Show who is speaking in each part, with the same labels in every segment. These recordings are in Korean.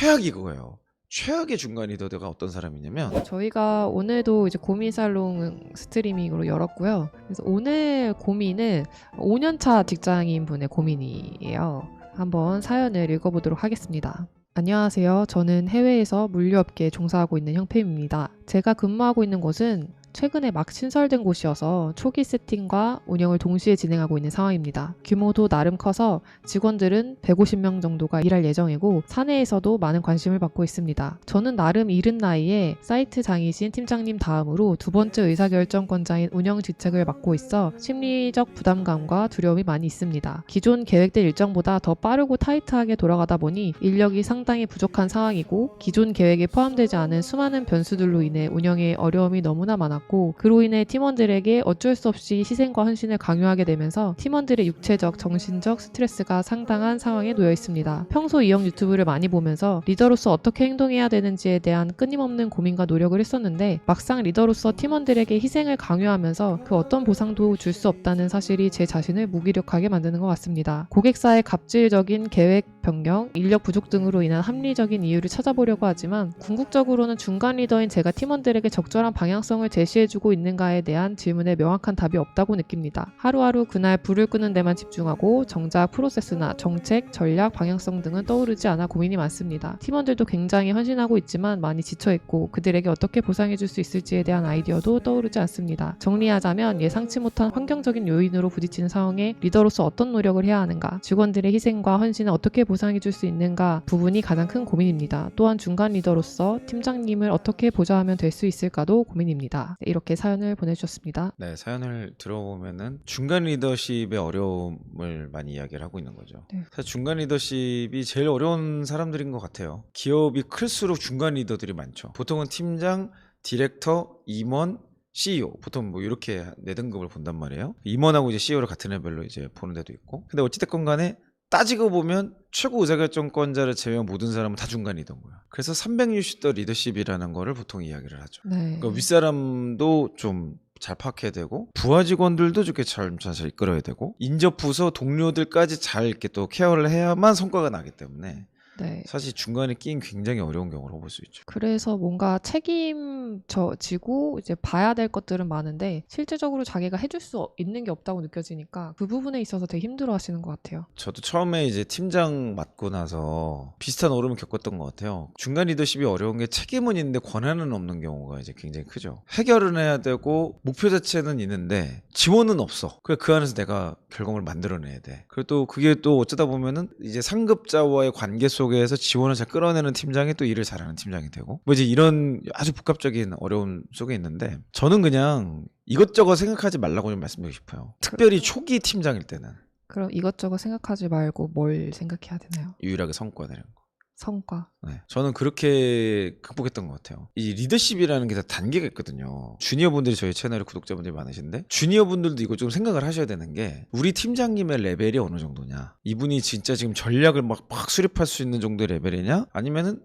Speaker 1: 최악이 그거예요. 최악의 중간 리더가 어떤 사람이냐면
Speaker 2: 저희가 오늘도 이제 고민 살롱 스트리밍으로 열었고요. 그래서 오늘 고민은 5년차 직장인 분의 고민이에요. 한번 사연을 읽어보도록 하겠습니다. 안녕하세요. 저는 해외에서 물류업계에 종사하고 있는 형편입니다. 제가 근무하고 있는 곳은 최근에 막 신설된 곳이어서 초기 세팅과 운영을 동시에 진행하고 있는 상황입니다. 규모도 나름 커서 직원들은 150명 정도가 일할 예정이고 사내에서도 많은 관심을 받고 있습니다. 저는 나름 이른 나이에 사이트 장이신 팀장님 다음으로 두 번째 의사결정권자인 운영 직책을 맡고 있어 심리적 부담감과 두려움이 많이 있습니다. 기존 계획된 일정보다 더 빠르고 타이트하게 돌아가다 보니 인력이 상당히 부족한 상황이고 기존 계획에 포함되지 않은 수많은 변수들로 인해 운영에 어려움이 너무나 많았고 그로 인해 팀원들에게 어쩔 수 없이 희생과 헌신을 강요하게 되면서 팀원들의 육체적, 정신적 스트레스가 상당한 상황에 놓여 있습니다. 평소 이형 유튜브를 많이 보면서 리더로서 어떻게 행동해야 되는지에 대한 끊임없는 고민과 노력을 했었는데 막상 리더로서 팀원들에게 희생을 강요하면서 그 어떤 보상도 줄 수 없다는 사실이 제 자신을 무기력하게 만드는 것 같습니다. 고객사의 갑질적인 계획 변경, 인력 부족 등으로 인한 합리적인 이유를 찾아보려고 하지만 궁극적으로는 중간 리더인 제가 팀원들에게 적절한 방향성을 제시해주고 있는가에 대한 질문에 명확한 답이 없다고 느낍니다. 하루하루 그날 불을 끄는 데만 집중하고 정작 프로세스나 정책, 전략, 방향성 등은 떠오르지 않아 고민이 많습니다. 팀원들도 굉장히 헌신하고 있지만 많이 지쳐있고 그들에게 어떻게 보상해줄 수 있을지에 대한 아이디어도 떠오르지 않습니다. 정리하자면 예상치 못한 환경적인 요인으로 부딪히는 상황에 리더로서 어떤 노력을 해야 하는가, 직원들의 희생과 헌신을 어떻게 보상해줄 수 있는가 부분이 가장 큰 고민입니다. 또한 중간 리더로서 팀장님을 어떻게 보좌하면 될 수 있을까도 고민입니다. 이렇게 사연을 보내주셨습니다.
Speaker 1: 네, 사연을 들어보면은 중간 리더십의 어려움을 많이 이야기를 하고 있는 거죠.
Speaker 2: 네.
Speaker 1: 사실 중간 리더십이 제일 어려운 사람들인 것 같아요. 기업이 클수록 중간 리더들이 많죠. 보통은 팀장, 디렉터, 임원, CEO 보통 뭐 이렇게 네 등급을 본단 말이에요. 임원하고 이제 CEO를 같은 레벨로 이제 보는 데도 있고. 근데 어찌됐건 간에 따지고 보면 최고 의사결정권자를 제외한 모든 사람은 다 중간 리더인 거야. 그래서 360도 리더십이라는 거를 보통 이야기를 하죠.
Speaker 2: 네.
Speaker 1: 그러니까 윗사람도 좀 잘 파악해야 되고 부하 직원들도 이렇게 잘 이끌어야 되고 인접 부서 동료들까지 잘 이렇게 또 케어를 해야만 성과가 나기 때문에
Speaker 2: 네.
Speaker 1: 사실 중간에 끼인 굉장히 어려운 경우라고 볼 수 있죠.
Speaker 2: 그래서 뭔가 책임지고 이제 봐야 될 것들은 많은데 실질적으로 자기가 해줄 수 있는 게 없다고 느껴지니까 그 부분에 있어서 되게 힘들어 하시는 것 같아요.
Speaker 1: 저도 처음에 이제 팀장 맡고 나서 비슷한 어려움을 겪었던 것 같아요. 중간 리더십이 어려운 게 책임은 있는데 권한은 없는 경우가 이제 굉장히 크죠. 해결은 해야 되고 목표 자체는 있는데 지원은 없어. 그래 그 안에서 내가 결과물을 만들어내야 돼. 그리고 또 그게 또 어쩌다 보면은 이제 상급자와의 관계 속에서 지원을 잘 끌어내는 팀장이 또 일을 잘하는 팀장이 되고 뭐 이제 이런 아주 복합적인 어려움 속에 있는데 저는 그냥 이것저것 생각하지 말라고 좀 말씀드리고 싶어요. 특별히 초기 팀장일 때는
Speaker 2: 그럼 이것저것 생각하지 말고 뭘 생각해야 되나요?
Speaker 1: 유일하게 성과 내는 거.
Speaker 2: 성과.
Speaker 1: 네. 저는 그렇게 극복했던 것 같아요. 이 리더십이라는 게 다 단계가 있거든요. 주니어 분들이 저희 채널에 구독자분들이 많으신데 주니어 분들도 이거 좀 생각을 하셔야 되는 게 우리 팀장님의 레벨이 어느 정도냐, 이분이 진짜 지금 전략을 막 수립할 수 있는 정도의 레벨이냐, 아니면은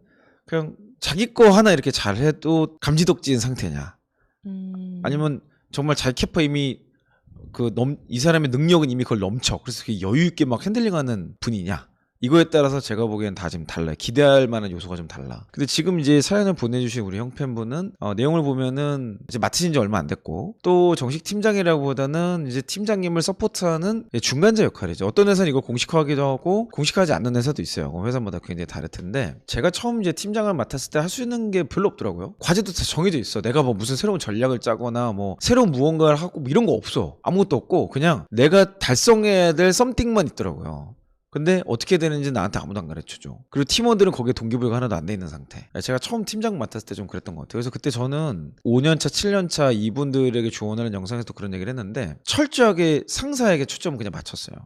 Speaker 1: 그냥 자기 거 하나 이렇게 잘해도 감지덕지인 상태냐, 아니면 정말 잘 캐퍼 이미 이 사람의 능력은 이미 그걸 넘쳐. 그래서 여유 있게 막 핸들링하는 분이냐. 이거에 따라서 제가 보기엔 다 지금 달라요. 기대할 만한 요소가 좀 달라. 근데 지금 이제 사연을 보내주신 우리 형 팬분은 내용을 보면은 이제 맡으신 지 얼마 안 됐고 또 정식 팀장이라기보다는 이제 팀장님을 서포트하는 중간자 역할이죠. 어떤 회사는 이걸 공식화하기도 하고 공식화하지 않는 회사도 있어요. 회사마다 굉장히 다를 텐데 제가 처음 이제 팀장을 맡았을 때 할 수 있는 게 별로 없더라고요. 과제도 다 정해져 있어. 내가 뭐 무슨 새로운 전략을 짜거나 뭐 새로운 무언가를 하고 뭐 이런 거 없어. 아무것도 없고 그냥 내가 달성해야 될 썸띵만 있더라고요. 근데 어떻게 되는지 나한테 아무도 안 가르쳐줘. 그리고 팀원들은 거기에 동기부여가 하나도 안 돼 있는 상태. 제가 처음 팀장 맡았을 때 좀 그랬던 것 같아요. 그래서 그때 저는 5년차 7년차 이분들에게 조언하는 영상에서도 그런 얘기를 했는데 철저하게 상사에게 초점을 그냥 맞췄어요.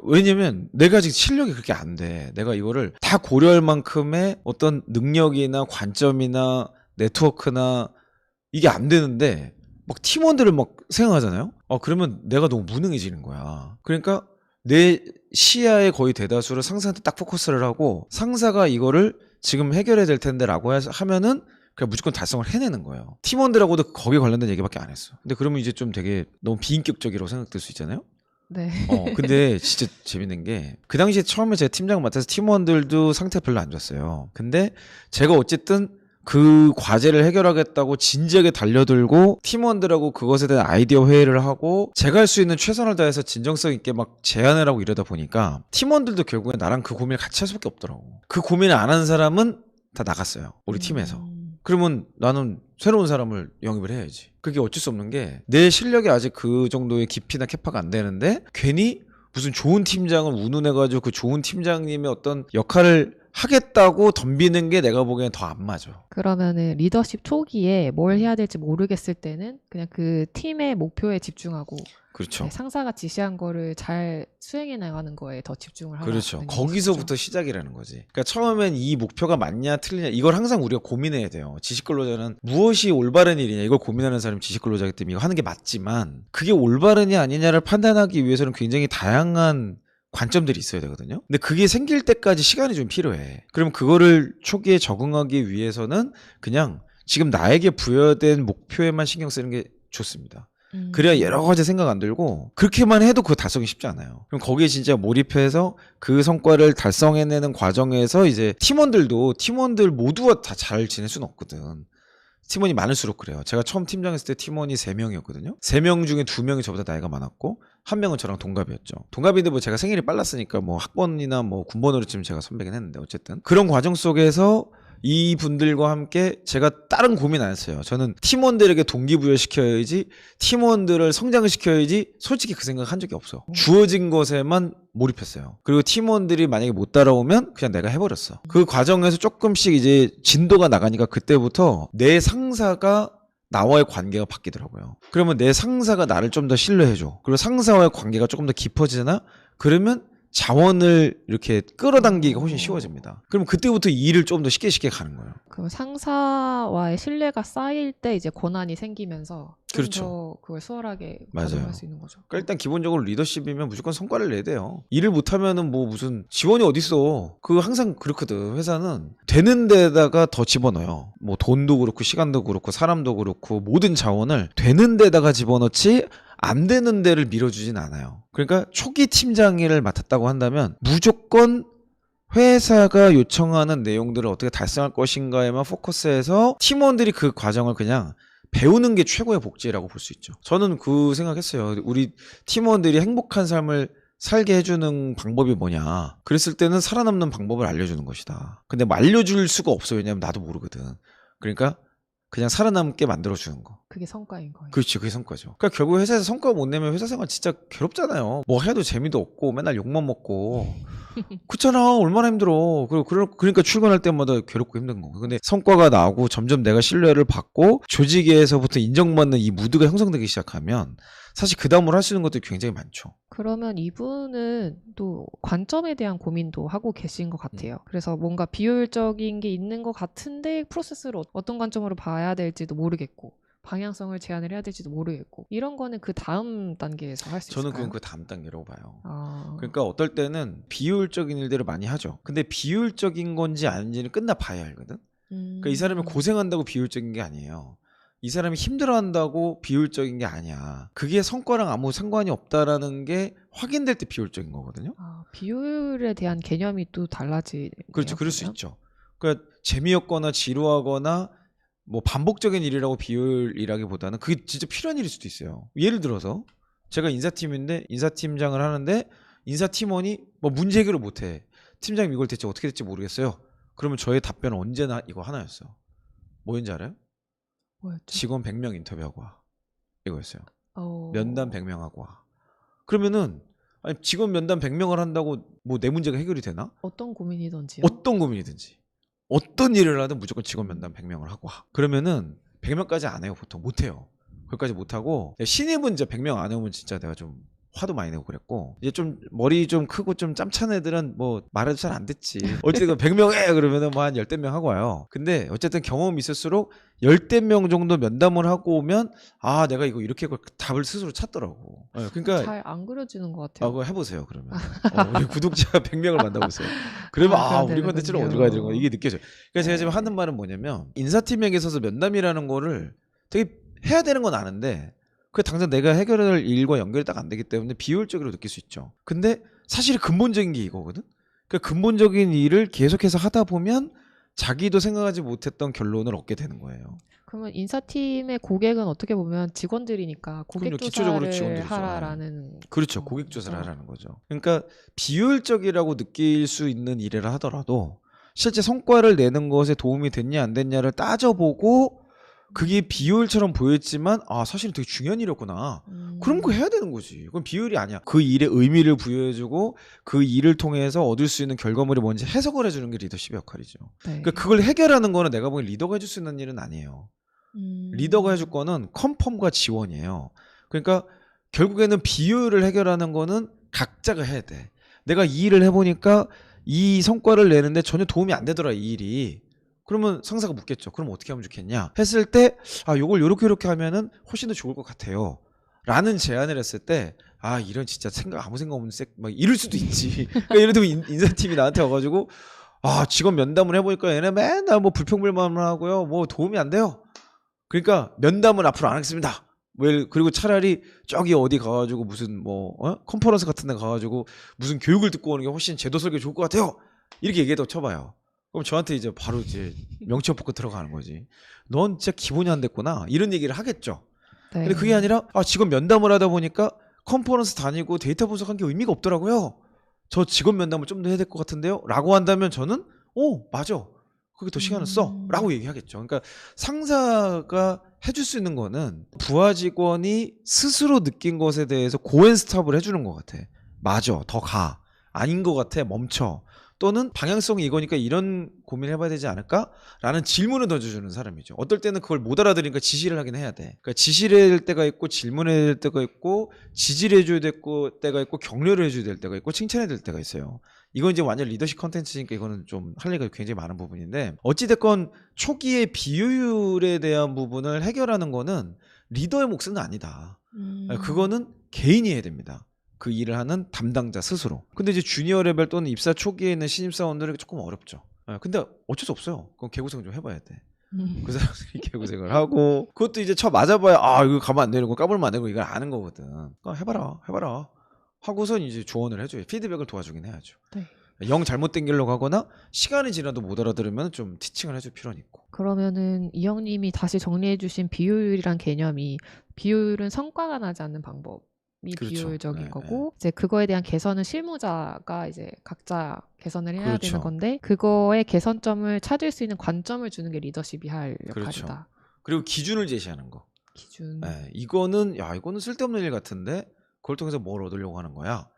Speaker 1: 왜냐면 내가 지금 실력이 그렇게 안 돼. 내가 이거를 다 고려할 만큼의 어떤 능력이나 관점이나 네트워크나 이게 안 되는데 막 팀원들을 막 생각하잖아요. 그러면 내가 너무 무능해지는 거야. 그러니까 내 시야의 거의 대다수를 상사한테 딱 포커스를 하고 상사가 이거를 지금 해결해야 될 텐데 라고 하면은 그냥 무조건 달성을 해내는 거예요. 팀원들하고도 거기에 관련된 얘기밖에 안 했어. 근데 그러면 이제 좀 되게 너무 비인격적이라고 생각될 수 있잖아요.
Speaker 2: 네.
Speaker 1: 근데 진짜 재밌는 게 그 당시에 처음에 제가 팀장 맡아서 팀원들도 상태가 별로 안 좋았어요. 근데 제가 어쨌든 그 과제를 해결하겠다고 진지하게 달려들고 팀원들하고 그것에 대한 아이디어 회의를 하고 제가 할 수 있는 최선을 다해서 진정성 있게 막 제안을 하고 이러다 보니까 팀원들도 결국에 나랑 그 고민을 같이 할 수밖에 없더라고. 그 고민을 안 한 사람은 다 나갔어요. 우리 팀에서. 그러면 나는 새로운 사람을 영입을 해야지. 그게 어쩔 수 없는 게 내 실력이 아직 그 정도의 깊이나 캐파가 안 되는데 괜히 무슨 좋은 팀장을 운운해가지고 그 좋은 팀장님의 어떤 역할을 하겠다고 덤비는 게 내가 보기엔 더 안 맞아.
Speaker 2: 그러면은 리더십 초기에 뭘 해야 될지 모르겠을 때는 그냥 그 팀의 목표에 집중하고
Speaker 1: 그렇죠.
Speaker 2: 네, 상사가 지시한 거를 잘 수행해 나가는 거에 더 집중을 하는
Speaker 1: 그렇죠.
Speaker 2: 게
Speaker 1: 거기서부터
Speaker 2: 있겠죠.
Speaker 1: 시작이라는 거지. 그러니까 처음엔 이 목표가 맞냐 틀리냐 이걸 항상 우리가 고민해야 돼요. 지식근로자는 무엇이 올바른 일이냐 이걸 고민하는 사람이 지식근로자이기 때문에 이거 하는 게 맞지만 그게 올바르냐 아니냐를 판단하기 위해서는 굉장히 다양한 관점들이 있어야 되거든요. 근데 그게 생길 때까지 시간이 좀 필요해. 그럼 그거를 초기에 적응하기 위해서는 그냥 지금 나에게 부여된 목표에만 신경 쓰는 게 좋습니다. 그래야 여러 가지 생각 안 들고 그렇게만 해도 그거 달성이 쉽지 않아요. 그럼 거기에 진짜 몰입해서 그 성과를 달성해내는 과정에서 이제 팀원들 모두와 다 잘 지낼 수는 없거든. 팀원이 많을수록 그래요. 제가 처음 팀장했을 때 팀원이 3명이었거든요. 3명 중에 2명이 저보다 나이가 많았고 1명은 저랑 동갑이었죠. 동갑인데 뭐 제가 생일이 빨랐으니까 뭐 학번이나 뭐 군번으로 치면 제가 선배긴 했는데 어쨌든 그런 과정 속에서 이 분들과 함께 제가 다른 고민 안 했어요. 저는 팀원들에게 동기부여 시켜야지 팀원들을 성장을 시켜야지 솔직히 그 생각 한 적이 없어. 주어진 것에만 몰입했어요. 그리고 팀원들이 만약에 못 따라오면 그냥 내가 해버렸어. 그 과정에서 조금씩 이제 진도가 나가니까 그때부터 내 상사가 나와의 관계가 바뀌더라고요. 그러면 내 상사가 나를 좀 더 신뢰해줘. 그리고 상사와의 관계가 조금 더 깊어지잖아? 그러면 자원을 이렇게 끌어당기기가 훨씬 쉬워집니다. 그럼 그때부터 이 일을 좀 더 쉽게 가는 거예요.
Speaker 2: 그 상사와의 신뢰가 쌓일 때 이제 권한이 생기면서 좀
Speaker 1: 그렇죠.
Speaker 2: 더 그걸 수월하게
Speaker 1: 맞아요.
Speaker 2: 받아갈 수 있는 거죠.
Speaker 1: 그러니까 일단 기본적으로 리더십이면 무조건 성과를 내야 돼요. 일을 못하면은 뭐 무슨 지원이 어딨어. 그거 항상 그렇거든. 회사는 되는 데다가 더 집어넣어요. 뭐 돈도 그렇고 시간도 그렇고 사람도 그렇고 모든 자원을 되는 데다가 집어넣지 안 되는 데를 밀어주진 않아요. 그러니까 초기 팀장을 맡았다고 한다면 무조건 회사가 요청하는 내용들을 어떻게 달성할 것인가에만 포커스해서 팀원들이 그 과정을 그냥 배우는 게 최고의 복지라고 볼 수 있죠. 저는 그 생각했어요. 우리 팀원들이 행복한 삶을 살게 해주는 방법이 뭐냐. 그랬을 때는 살아남는 방법을 알려주는 것이다. 근데 뭐 알려줄 수가 없어요. 왜냐면 나도 모르거든. 그러니까 그냥 살아남게 만들어주는 거.
Speaker 2: 그게 성과인 거예요.
Speaker 1: 그렇지, 그게 성과죠. 그러니까 결국 회사에서 성과 못 내면 회사 생활 진짜 괴롭잖아요. 뭐 해도 재미도 없고 맨날 욕만 먹고. 그렇잖아. 얼마나 힘들어. 그러니까 출근할 때마다 괴롭고 힘든 거. 근데 성과가 나오고 점점 내가 신뢰를 받고 조직에서부터 인정받는 이 무드가 형성되기 시작하면 사실 그 다음으로 할 수 있는 것들이 굉장히 많죠.
Speaker 2: 그러면 이분은 또 관점에 대한 고민도 하고 계신 것 같아요. 그래서 뭔가 비효율적인 게 있는 것 같은데 프로세스를 어떤 관점으로 봐야 될지도 모르겠고 방향성을 제안을 해야 될지도 모르겠고 이런 거는 그 다음 단계에서 할 수 있을까요?
Speaker 1: 저는 그건 그 다음 단계라고 봐요.
Speaker 2: 아...
Speaker 1: 그러니까 어떨 때는 비효율적인 일들을 많이 하죠. 근데 비효율적인 건지 아닌지는 끝나 봐야 알거든. 그러니까 이 사람이 고생한다고 비효율적인 게 아니에요. 이 사람이 힘들어한다고 비효율적인 게 아니야. 그게 성과랑 아무 상관이 없다라는 게 확인될 때 비효율적인 거거든요.
Speaker 2: 아, 비효율에 대한 개념이 또 달라지네요.
Speaker 1: 그렇죠. 그럴 수
Speaker 2: 그러면?
Speaker 1: 있죠. 그러니까 재미없거나 지루하거나 뭐 반복적인 일이라고 비효율이라기보다는 그게 진짜 필요한 일일 수도 있어요. 예를 들어서 제가 인사팀인데 인사팀장을 하는데 인사팀원이 뭐 문제 해결을 못해. 팀장님 이걸 대체 어떻게 될지 모르겠어요. 그러면 저의 답변은 언제나 이거 하나였어. 뭐였는지 알아요?
Speaker 2: 뭐였죠?
Speaker 1: 직원 100명 인터뷰하고 와. 이거였어요.
Speaker 2: 어...
Speaker 1: 면담 100명 하고 와. 그러면은 아니 직원 면담 100명을 한다고 뭐 내 문제가 해결이 되나?
Speaker 2: 어떤 고민이든지요?
Speaker 1: 어떤 고민이든지 어떤 일을 하든 무조건 직원 면담 100명을 하고 와. 그러면은 100명까지 안 해요. 보통 못 해요. 그것까지 못 하고 신입은 이제 100명 안 해오면 진짜 내가 좀 화도 많이 내고 그랬고 이제 좀 머리 좀 크고 좀 짬찬 애들은 뭐 말해도 잘 안 듣지. 어쨌든 100명 해 그러면은 뭐 한 10대 명 하고 와요. 근데 어쨌든 경험이 있을수록 10대 명 정도 면담을 하고 오면 아 내가 이거 이렇게 답을 스스로 찾더라고. 그러니까
Speaker 2: 잘 안 그려지는 것 같아요.
Speaker 1: 그거 해보세요 그러면. 우리 구독자 100명을 만나고 있어요. 그러면 우리 컨텐츠는 어디로 가야 되는 거 이게 느껴져요. 그러니까 제가 지금 하는 말은 뭐냐면 인사팀에게 있어서 면담이라는 거를 되게 해야 되는 건 아는데 그 당장 내가 해결할 일과 연결이 딱 안 되기 때문에 비효율적으로 느낄 수 있죠. 근데 사실 근본적인 게 이거거든. 그러니까 근본적인 일을 계속해서 하다 보면 자기도 생각하지 못했던 결론을 얻게 되는 거예요.
Speaker 2: 그러면 인사팀의 고객은 어떻게 보면 직원들이니까 고객
Speaker 1: 그럼요. 기초적으로
Speaker 2: 조사를
Speaker 1: 직원들이죠.
Speaker 2: 하라라는
Speaker 1: 그렇죠. 고객 조사를 하라는 거죠. 그러니까 비효율적이라고 느낄 수 있는 일을 하더라도 실제 성과를 내는 것에 도움이 됐냐 안 됐냐를 따져보고 그게 비효율처럼 보였지만 아 사실은 되게 중요한 일이었구나. 그런 거 해야 되는 거지. 그건 비효율이 아니야. 그 일에 의미를 부여해주고 그 일을 통해서 얻을 수 있는 결과물이 뭔지 해석을 해주는 게 리더십의 역할이죠.
Speaker 2: 네.
Speaker 1: 그러니까 그걸 해결하는 거는 내가 보기엔 리더가 해줄 수 있는 일은 아니에요. 리더가 해줄 거는 컨펌과 지원이에요. 그러니까 결국에는 비효율을 해결하는 거는 각자가 해야 돼. 내가 이 일을 해보니까 이 성과를 내는데 전혀 도움이 안 되더라 이 일이. 그러면 상사가 묻겠죠. 그럼 어떻게 하면 좋겠냐? 했을 때 아 요걸 요렇게 하면은 훨씬 더 좋을 것 같아요. 라는 제안을 했을 때 아 이런 진짜 아무 생각 없는 막 이럴 수도 있지. 그러니까 예를 들면 인사팀이 나한테 와가지고 아 직원 면담을 해보니까 얘네 맨날 뭐 불평불만만 하고요. 뭐 도움이 안 돼요. 그러니까 면담은 앞으로 안 하겠습니다. 그리고 차라리 저기 어디 가가지고 무슨 컨퍼런스 같은 데 가가지고 무슨 교육을 듣고 오는 게 훨씬 제도 설계 좋을 것 같아요. 이렇게 얘기해도 쳐봐요. 그럼 저한테 이제 바로 이제 명치 엎고 들어가는 거지. 넌 진짜 기본이 안 됐구나. 이런 얘기를 하겠죠.
Speaker 2: 네.
Speaker 1: 근데 그게 아니라 직원 면담을 하다 보니까 컨퍼런스 다니고 데이터 분석한 게 의미가 없더라고요. 저 직원 면담을 좀 더 해야 될 것 같은데요. 라고 한다면 저는 맞아. 그게 더 시간을 써. 라고 얘기하겠죠. 그러니까 상사가 해줄 수 있는 거는 부하 직원이 스스로 느낀 것에 대해서 고앤스톱을 해주는 것 같아. 맞아. 더 가. 아닌 것 같아. 멈춰. 또는 방향성이 이거니까 이런 고민을 해봐야 되지 않을까? 라는 질문을 던져주는 사람이죠. 어떨 때는 그걸 못 알아들으니까 지시를 하긴 해야 돼. 그러니까 지시를 해야 될 때가 있고 질문해야 될 때가 있고 지지를 해줘야 될 때가 있고 격려를 해줘야 될 때가 있고 칭찬해야 될 때가 있어요. 이건 이제 완전 리더십 컨텐츠니까 이거는 좀 할 얘기가 굉장히 많은 부분인데 어찌됐건 초기의 비효율에 대한 부분을 해결하는 거는 리더의 몫은 아니다. 그거는 개인이 해야 됩니다. 그 일을 하는 담당자 스스로. 근데 이제 주니어 레벨 또는 입사 초기에 있는 신입사원들은 조금 어렵죠. 근데 어쩔 수 없어요. 그건 개고생 좀 해봐야 돼. 그 사람들이 개고생을 하고 그것도 이제 쳐 맞아봐야 이거 가면 안 되는 거 까불면 안 되는 거 이걸 아는 거거든. 그러니까 해봐라 하고선 이제 조언을 해줘요. 피드백을 도와주긴 해야죠.
Speaker 2: 네.
Speaker 1: 영 잘못 땡기려고 하거나 시간이 지나도 못 알아들으면 좀 티칭을 해줄 필요는 있고.
Speaker 2: 그러면은 이형님이 다시 정리해주신 비효율이란 개념이 비효율은 성과가 나지 않는 방법이
Speaker 1: 그렇죠.
Speaker 2: 비효율적인
Speaker 1: 네,
Speaker 2: 거고 이제 그거에 대한 개선은 실무자가 이제 각자 개선을 해야
Speaker 1: 그렇죠.
Speaker 2: 되는 건데 그거의 개선점을 찾을 수 있는 관점을 주는 게 리더십이 할
Speaker 1: 그렇죠.
Speaker 2: 역할이다.
Speaker 1: 그리고 기준을 제시하는 거.
Speaker 2: 기준.
Speaker 1: 이거는 쓸데없는 일 같은데 그걸 통해서 뭘 얻으려고 하는 거야.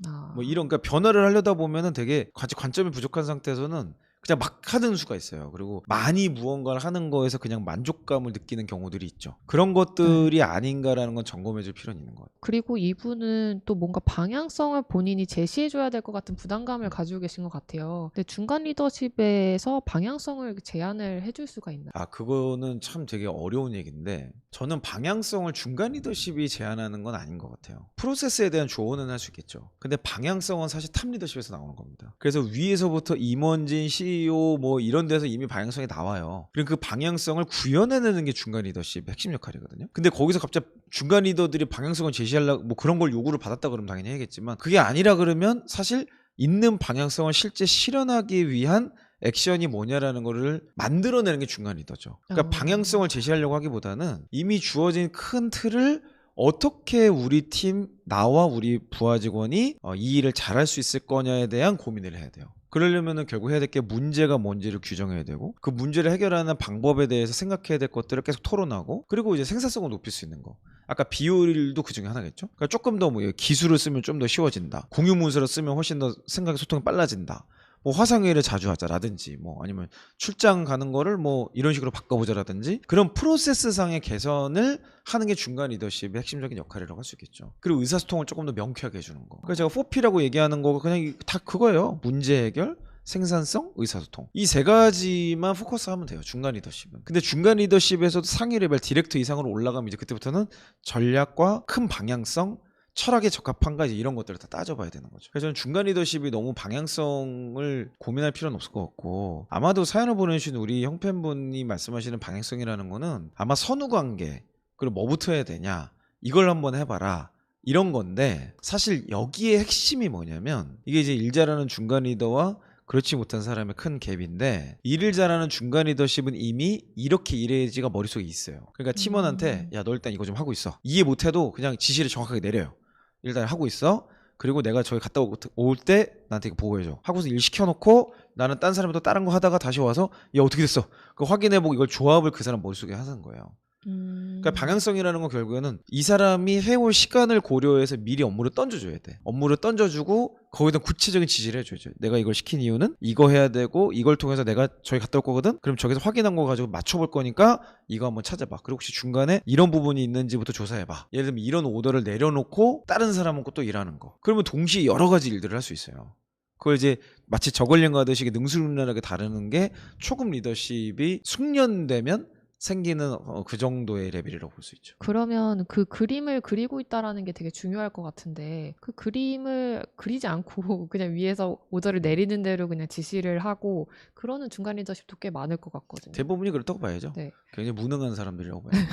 Speaker 2: 아.
Speaker 1: 뭐 이런 그러니까 변화를 하려다 보면은 되게 같이 관점이 부족한 상태에서는 그냥 막 하는 수가 있어요. 그리고 많이 무언가를 하는 거에서 그냥 만족감을 느끼는 경우들이 있죠. 그런 것들이 아닌가라는 건 점검해줄 필요는 있는 것 같아요.
Speaker 2: 그리고 이분은 또 뭔가 방향성을 본인이 제시해줘야 될 것 같은 부담감을 가지고 계신 것 같아요. 근데 중간 리더십에서 방향성을 제안을 해줄 수가 있나요?
Speaker 1: 그거는 참 되게 어려운 얘기인데 저는 방향성을 중간 리더십이 제안하는 건 아닌 것 같아요. 프로세스에 대한 조언은 할 수 있겠죠. 근데 방향성은 사실 탑 리더십에서 나오는 겁니다. 그래서 위에서부터 임원진, CEO 뭐 이런 데서 이미 방향성이 나와요. 그리고 그 방향성을 구현해내는 게 중간 리더십의 핵심 역할이거든요. 근데 거기서 갑자기 중간 리더들이 방향성을 제시하려고 뭐 그런 걸 요구를 받았다 그러면 당연히 해야겠지만 그게 아니라 그러면 사실 있는 방향성을 실제 실현하기 위한 액션이 뭐냐라는 거를 만들어내는 게 중간 리더죠. 그러니까 방향성을 제시하려고 하기보다는 이미 주어진 큰 틀을 어떻게 우리 팀, 나와 우리 부하 직원이 이 일을 잘할 수 있을 거냐에 대한 고민을 해야 돼요. 그러려면은 결국 해야 될 게 문제가 뭔지를 규정해야 되고 그 문제를 해결하는 방법에 대해서 생각해야 될 것들을 계속 토론하고 그리고 이제 생산성을 높일 수 있는 거. 아까 비효율도 그 중에 하나겠죠. 그러니까 조금 더 기술을 쓰면 좀 더 쉬워진다. 공유 문서를 쓰면 훨씬 더 생각 소통이 빨라진다. 뭐 화상회의를 자주 하자라든지 뭐 아니면 출장 가는 거를 뭐 이런 식으로 바꿔보자라든지 그런 프로세스상의 개선을 하는 게 중간 리더십의 핵심적인 역할이라고 할 수 있겠죠. 그리고 의사소통을 조금 더 명쾌하게 해주는 거. 그래서 제가 4P라고 얘기하는 거가 그냥 다 그거예요. 문제 해결, 생산성, 의사소통. 이 세 가지만 포커스하면 돼요. 중간 리더십은. 근데 중간 리더십에서도 상위 레벨 디렉터 이상으로 올라가면 이제 그때부터는 전략과 큰 방향성, 철학에 적합한가 이제 이런 것들을 다 따져봐야 되는 거죠. 그래서 저는 중간 리더십이 너무 방향성을 고민할 필요는 없을 것 같고 아마도 사연을 보내주신 우리 형팬분이 말씀하시는 방향성이라는 거는 아마 선후관계 그리고 뭐부터 해야 되냐 이걸 한번 해봐라. 이런 건데 사실 여기에 핵심이 뭐냐면 이게 이제 일 잘하는 중간 리더와 그렇지 못한 사람의 큰 갭인데 일을 잘하는 중간 리더십은 이미 이렇게 일해야지가 머릿속에 있어요. 그러니까 팀원한테 야, 너 일단 이거 좀 하고 있어. 이해 못해도 그냥 지시를 정확하게 내려요. 일단 하고 있어. 그리고 내가 저기 갔다 올 때 나한테 이거 보고해줘. 하고서 일 시켜놓고 나는 딴 사람이 또 다른 거 하다가 다시 와서 야, 어떻게 됐어? 그거 확인해보고 이걸 조합을 그 사람 머릿속에 하는 거예요. 그러니까 방향성이라는 건 결국에는 이 사람이 해올 시간을 고려해서 미리 업무를 던져줘야 돼. 업무를 던져주고 거기다 구체적인 지시를 해줘야죠. 내가 이걸 시킨 이유는 이거 해야 되고 이걸 통해서 내가 저기 갔다 올 거거든. 그럼 저기서 확인한 거 가지고 맞춰볼 거니까 이거 한번 찾아봐. 그리고 혹시 중간에 이런 부분이 있는지부터 조사해봐. 예를 들면 이런 오더를 내려놓고 다른 사람하고 또 일하는 거. 그러면 동시에 여러 가지 일들을 할 수 있어요. 그걸 이제 마치 저글링 하듯이 능수능란하게 다루는 게 초급 리더십이 숙련되면 생기는 그 정도의 레벨이라고 볼 수 있죠.
Speaker 2: 그러면 그 그림을 그리고 있다라는 게 되게 중요할 것 같은데 그 그림을 그리지 않고 그냥 위에서 오더를 내리는 대로 그냥 지시를 하고 그러는 중간 리더십도 꽤 많을 것 같거든요.
Speaker 1: 대부분이 그렇다고 봐야죠.
Speaker 2: 네.
Speaker 1: 굉장히 무능한 사람들이라고 봐야죠.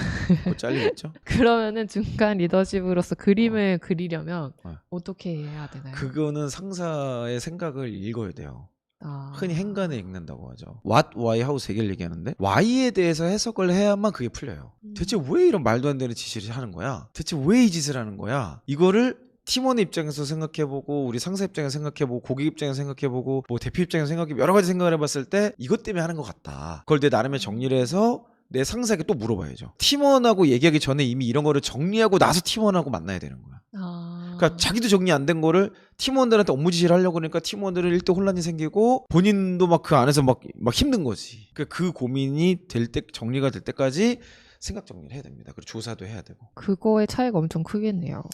Speaker 1: 곧 잘리겠죠.
Speaker 2: 그러면은 중간 리더십으로서 그림을 그리려면
Speaker 1: 네.
Speaker 2: 어떻게 해야 되나요?
Speaker 1: 그거는 상사의 생각을 읽어야 돼요.
Speaker 2: 아.
Speaker 1: 흔히 행간을 읽는다고 하죠. What, why, how 세 개를 얘기하는데 why에 대해서 해석을 해야만 그게 풀려요. 대체 왜 이런 말도 안 되는 지시를 하는 거야? 대체 왜 이 짓을 하는 거야? 이거를 팀원의 입장에서 생각해보고 우리 상사 입장에서 생각해보고 고객 입장에서 생각해보고 뭐 대표 입장에서 생각해보고 여러 가지 생각을 해봤을 때 이것 때문에 하는 것 같다. 그걸 내 나름의 정리를 해서 내 상사에게 또 물어봐야죠. 팀원하고 얘기하기 전에 이미 이런 거를 정리하고 나서 팀원하고 만나야 되는 거야. 그러니까 자기도 정리 안 된 거를 팀원들한테 업무 지시를 하려고 그러니까 팀원들은 일대 혼란이 생기고 본인도 막 그 안에서 막 힘든 거지. 그 고민이 될 때 정리가 될 때까지 생각 정리를 해야 됩니다. 그리고 조사도 해야 되고.
Speaker 2: 그거의 차이가 엄청 크겠네요.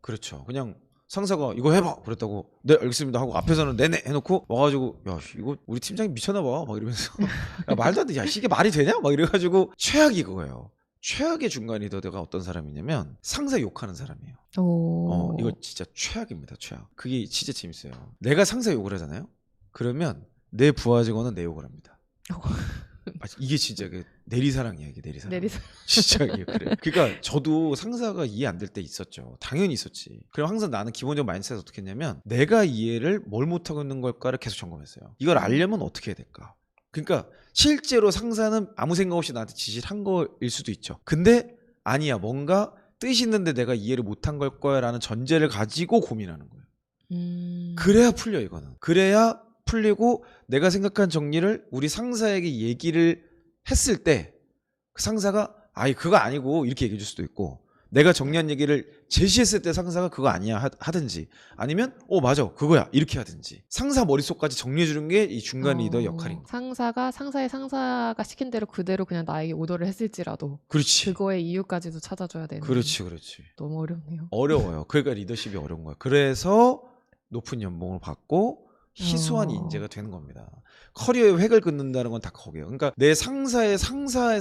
Speaker 1: 그렇죠. 그냥 상사가 이거 해봐 그랬다고 네 알겠습니다 하고 앞에서는 네네 해놓고 와가지고 야 이거 우리 팀장이 미쳤나봐 막 이러면서 야 말도 안 돼 야 이게 말이 되냐 막 이래가지고 최악이 그거예요. 최악의 중간 리더가 어떤 사람이냐면 상사 욕하는 사람이에요. 이거 진짜 최악입니다. 최악. 그게 진짜 재밌어요. 내가 상사 욕을 하잖아요. 그러면 내 부하 직원은 내 욕을 합니다. 이게 진짜 그 내리사랑이야 이게 내리사랑. 진짜 이게 그래. 그러니까 저도 상사가 이해 안 될 때 있었죠. 당연히 있었지. 그럼 항상 나는 기본적인 마인드셋을 어떻게 했냐면 내가 이해를 뭘 못하고 있는 걸까를 계속 점검했어요. 이걸 알려면 어떻게 해야 될까? 그러니까 실제로 상사는 아무 생각 없이 나한테 지시를 한 거일 수도 있죠. 근데 아니야 뭔가 뜻이 있는데 내가 이해를 못한 걸 거야 라는 전제를 가지고 고민하는 거예요. 그래야 풀려 이거는. 그래야 풀리고 내가 생각한 정리를 우리 상사에게 얘기를 했을 때 그 상사가 아이 그거 아니고 이렇게 얘기해 줄 수도 있고 내가 정리한 얘기를 제시했을 때 상사가 그거 아니야 하든지 아니면 맞아 그거야 이렇게 하든지 상사 머릿속까지 정리해 주는 게 이 중간 리더의 역할인 거야.
Speaker 2: 상사가 시킨 대로 그대로 그냥 나에게 오더를 했을지라도
Speaker 1: 그렇지.
Speaker 2: 그거의 이유까지도 찾아줘야 되는.
Speaker 1: 그렇지.
Speaker 2: 너무 어렵네요.
Speaker 1: 어려워요. 그러니까 리더십이 어려운 거야. 그래서 높은 연봉을 받고 희소한 인재가 되는 겁니다. 커리어의 획을 긋는다는 건 다 거기에요. 그러니까 내 상사의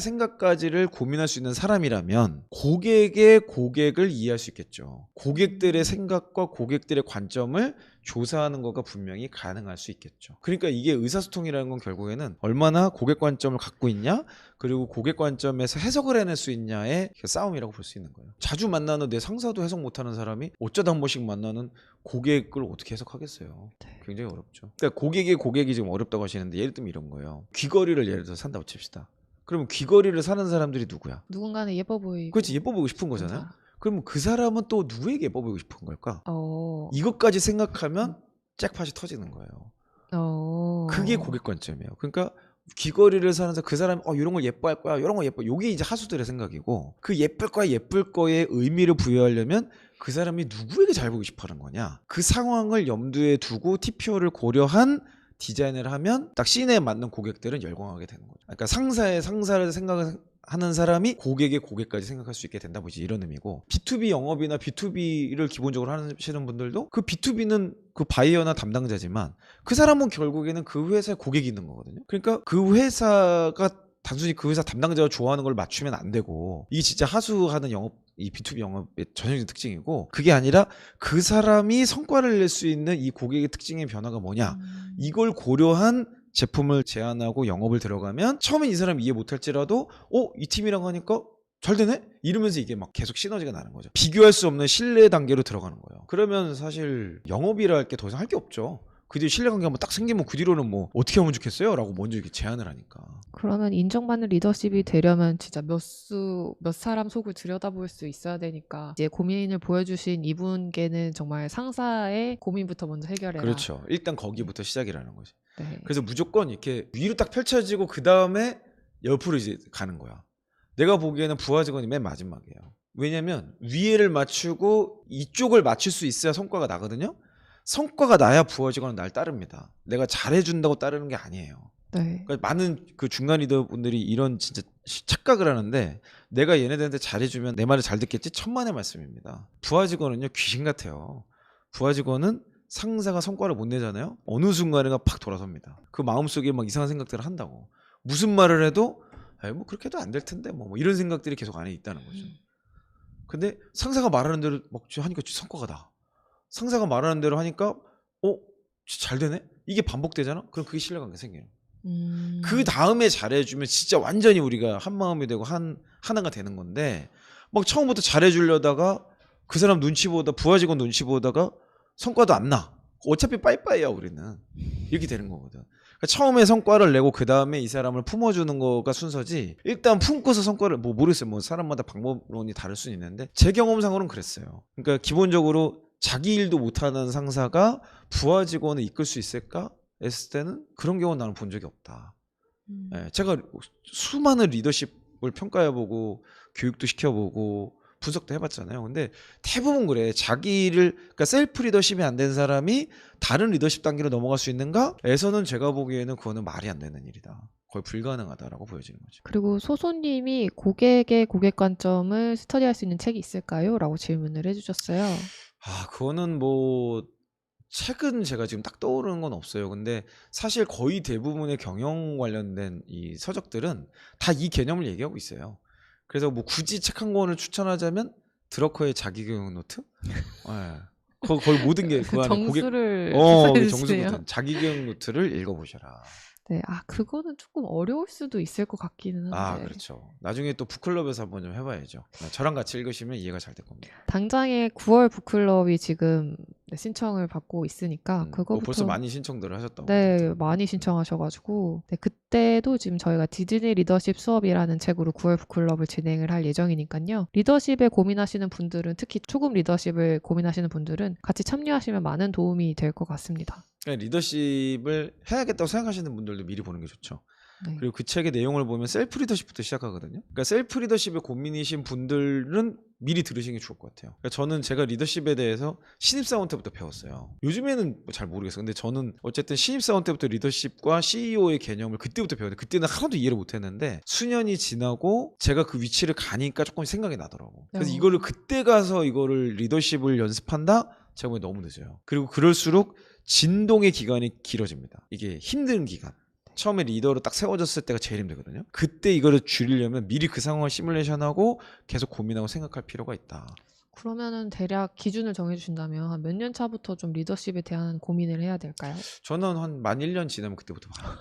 Speaker 1: 생각까지를 고민할 수 있는 사람이라면 고객의 고객을 이해할 수 있겠죠. 고객들의 생각과 고객들의 관점을 조사하는 것과 분명히 가능할 수 있겠죠. 그러니까 이게 의사소통이라는 건 결국에는 얼마나 고객 관점을 갖고 있냐 그리고 고객 관점에서 해석을 해낼 수 있냐의 싸움이라고 볼 수 있는 거예요. 자주 만나는 내 상사도 해석 못하는 사람이 어쩌다 한 번씩 만나는 고객을 어떻게 해석하겠어요. 굉장히 어렵죠. 그러니까 고객이 지금 어렵다고 하시는데 예를 들면 이런 거예요. 귀걸이를 예를 들어서 산다고 칩시다. 그러면 귀걸이를 사는 사람들이 누구야?
Speaker 2: 누군가는 예뻐 보이고.
Speaker 1: 그렇지 예뻐 보이고 싶은 거잖아요. 그러면 그 사람은 또 누구에게 예뻐 보이고 싶은 걸까? 이것까지 생각하면 잭팟이 터지는 거예요. 그게 고객 관점이에요. 그러니까 귀걸이를 사는 사람 그 사람이 이런 걸 예뻐할 거야 이런 거 예뻐 요게 이제 하수들의 생각이고 그 예쁠 거에 의미를 부여하려면 그 사람이 누구에게 잘 보이고 싶어 하는 거냐 그 상황을 염두에 두고 TPO를 고려한 디자인을 하면 딱 씬에 맞는 고객들은 열광하게 되는 거죠. 그러니까 상사를 생각하는 사람이 고객의 고객까지 생각할 수 있게 된다 뭐지 이런 의미고 B2B 영업이나 B2B를 기본적으로 하시는 분들도 그 B2B는 그 바이어나 담당자지만 그 사람은 결국에는 그 회사의 고객이 있는 거거든요. 그러니까 그 회사가 단순히 그 회사 담당자가 좋아하는 걸 맞추면 안 되고 이게 진짜 하수하는 영업 이 B2B 영업의 전형적인 특징이고 그게 아니라 그 사람이 성과를 낼 수 있는 이 고객의 특징의 변화가 뭐냐 이걸 고려한 제품을 제안하고 영업을 들어가면 처음엔 이 사람이 이해 못할지라도 이 팀이라고 하니까 잘 되네? 이러면서 이게 막 계속 시너지가 나는 거죠. 비교할 수 없는 신뢰 단계로 들어가는 거예요. 그러면 사실 영업이라 할 게 더 이상 할 게 없죠. 그 뒤에 신뢰관계 한번 딱 생기면 그 뒤로는 뭐 어떻게 하면 좋겠어요? 라고 먼저 이렇게 제안을 하니까.
Speaker 2: 그러면 인정받는 리더십이 되려면 진짜 몇 사람 속을 들여다볼 수 있어야 되니까 이제 고민을 보여주신 이분께는 정말 상사의 고민부터 먼저 해결해라.
Speaker 1: 그렇죠. 일단 거기부터 시작이라는 거지.
Speaker 2: 네.
Speaker 1: 그래서 무조건 이렇게 위로 딱 펼쳐지고 그 다음에 옆으로 이제 가는 거야. 내가 보기에는 부하 직원이 맨 마지막이에요. 왜냐면 위에를 맞추고 이쪽을 맞출 수 있어야 성과가 나거든요. 성과가 나야 부하 직원은 날 따릅니다. 내가 잘해준다고 따르는 게 아니에요.
Speaker 2: 네.
Speaker 1: 그러니까 많은 그 중간 리더분들이 이런 진짜 착각을 하는데 내가 얘네들한테 잘해주면 내 말을 잘 듣겠지? 천만의 말씀입니다. 부하 직원은요 귀신 같아요. 부하 직원은 상사가 성과를 못 내잖아요. 어느 순간에가 팍 돌아섭니다. 그 마음속에 막 이상한 생각들을 한다고. 무슨 말을 해도 뭐 그렇게 해도 안 될 텐데 뭐 이런 생각들이 계속 안에 있다는 거죠. 근데 상사가 말하는 대로 막 하니까 성과가 나. 상사가 말하는 대로 하니까 잘 되네? 이게 반복되잖아? 그럼 그게 신뢰관계가 생겨요. 그 다음에 잘해주면 진짜 완전히 우리가 한 마음이 되고 하나가 되는 건데 막 처음부터 잘해주려다가 그 사람 눈치 보다 부하 직원 눈치 보다가 성과도 안 나. 어차피 빠이빠이야 우리는. 이렇게 되는 거거든. 그러니까 처음에 성과를 내고 그 다음에 이 사람을 품어주는 거가 순서지. 일단 품고서 성과를 뭐 모르겠어요. 뭐 사람마다 방법론이 다를 수는 있는데 제 경험상으로는 그랬어요. 그러니까 기본적으로 자기 일도 못하는 상사가 부하 직원을 이끌 수 있을까? 했을 때는 그런 경우는 나는 본 적이 없다. 제가 수많은 리더십을 평가해보고 교육도 시켜보고 분석도 해봤잖아요. 근데 대부분 그래. 그러니까 셀프 리더십이 안 된 사람이 다른 리더십 단계로 넘어갈 수 있는가?에서는 제가 보기에는 그거는 말이 안 되는 일이다. 거의 불가능하다라고 보여지는 거죠.
Speaker 2: 그리고 소소님이 고객의 고객 관점을 스터디할 수 있는 책이 있을까요? 라고 질문을 해주셨어요.
Speaker 1: 그거는 뭐 책은 제가 지금 딱 떠오르는 건 없어요. 근데 사실 거의 대부분의 경영 관련된 이 서적들은 다 이 개념을 얘기하고 있어요. 그래서 뭐 굳이 책 한 권을 추천하자면 드러커의 자기경영 노트? 거의 모든 게 그 안에
Speaker 2: 정수를
Speaker 1: 정수거든. 자기경영 노트를 읽어보셔라.
Speaker 2: 네, 그거는 조금 어려울 수도 있을 것 같기는 한데.
Speaker 1: 그렇죠. 나중에 또 북클럽에서 한번 좀 해봐야죠. 저랑 같이 읽으시면 이해가 잘 될 겁니다.
Speaker 2: 당장에 9월 북클럽이 지금 신청을 받고 있으니까 그거부터
Speaker 1: 벌써 많이 신청들을 하셨다고.
Speaker 2: 네, 많이 신청하셔가지고 그때도 지금 저희가 디즈니 리더십 수업이라는 책으로 9월 북클럽을 진행을 할 예정이니까요. 리더십에 고민하시는 분들은 특히 초급 리더십을 고민하시는 분들은 같이 참여하시면 많은 도움이 될 것 같습니다.
Speaker 1: 리더십을 해야겠다고 생각하시는 분들도 미리 보는 게 좋죠.
Speaker 2: 네.
Speaker 1: 그리고 그 책의 내용을 보면 셀프 리더십부터 시작하거든요. 그러니까 셀프 리더십에 고민이신 분들은 미리 들으시는 게 좋을 것 같아요. 그러니까 저는 제가 리더십에 대해서 신입사원 때부터 배웠어요. 요즘에는 잘 모르겠어요. 근데 저는 어쨌든 신입사원 때부터 리더십과 CEO의 개념을 그때부터 배웠는데 그때는 하나도 이해를 못했는데 수년이 지나고 제가 그 위치를 가니까 조금 생각이 나더라고. 그래서 이거를 그때 가서 이거를 리더십을 연습한다? 제가 보기엔 너무 늦어요. 그리고 그럴수록 진동의 기간이 길어집니다. 이게 힘든 기간. 처음에 리더로 딱 세워졌을 때가 제일 힘들거든요. 그때 이거를 줄이려면 미리 그 상황을 시뮬레이션하고 계속 고민하고 생각할 필요가 있다.
Speaker 2: 그러면은 대략 기준을 정해주신다면 한 몇 년 차부터 좀 리더십에 대한 고민을 해야 될까요?
Speaker 1: 저는 만 1년 지나면 그때부터 봐요.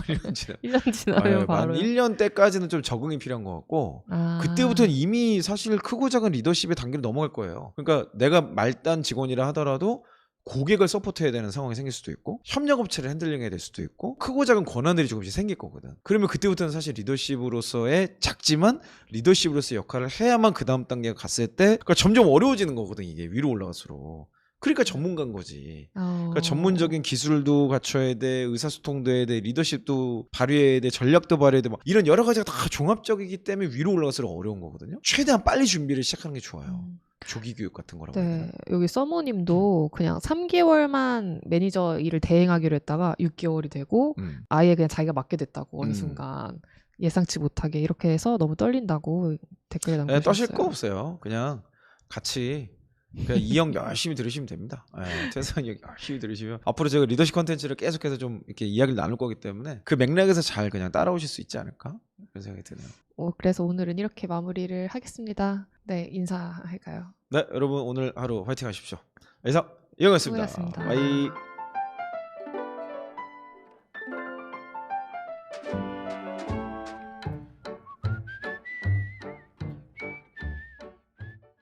Speaker 1: 1년 지나면.
Speaker 2: 1년 지나면 바로.
Speaker 1: 만 1년 때까지는 좀 적응이 필요한 것 같고 그때부터는 이미 사실 크고 작은 리더십의 단계로 넘어갈 거예요. 그러니까 내가 말단 직원이라 하더라도 고객을 서포트해야 되는 상황이 생길 수도 있고 협력업체를 핸들링해야 될 수도 있고 크고 작은 권한들이 조금씩 생길 거거든. 그러면 그때부터는 사실 리더십으로서의 작지만 리더십으로서의 역할을 해야만 그 다음 단계가 갔을 때 그러니까 점점 어려워지는 거거든. 이게 위로 올라갈수록. 그러니까 전문가인 거지. 그러니까 전문적인 기술도 갖춰야 돼, 의사소통도 해야 돼, 리더십도 발휘해야 돼, 전략도 발휘해야 돼. 막 이런 여러 가지가 다 종합적이기 때문에 위로 올라갈수록 어려운 거거든요. 최대한 빨리 준비를 시작하는 게 좋아요. 조기 교육 같은 거라고.
Speaker 2: 네, 여기 서모님도 그냥 3개월만 매니저 일을 대행하기로 했다가 6개월이 되고 아예 그냥 자기가 맡게 됐다고 어느 순간 예상치 못하게 이렇게 해서 너무 떨린다고 댓글에 남겨주셨어요.
Speaker 1: 떠실 거 없어요. 그냥 같이 그냥 이형 열심히 들으시면 됩니다. 최소한 열심히 들으시면 앞으로 제가 리더십 컨텐츠를 계속해서 좀 이렇게 이야기를 나눌 거기 때문에 그 맥락에서 잘 그냥 따라오실 수 있지 않을까 그런 생각이 드네요.
Speaker 2: 그래서 오늘은 이렇게 마무리를 하겠습니다. 네, 인사할까요?
Speaker 1: 네, 여러분 오늘 하루 화이팅 하십시오. 이상 이형이었습니다.
Speaker 2: 수고하셨습니다.
Speaker 1: 바이.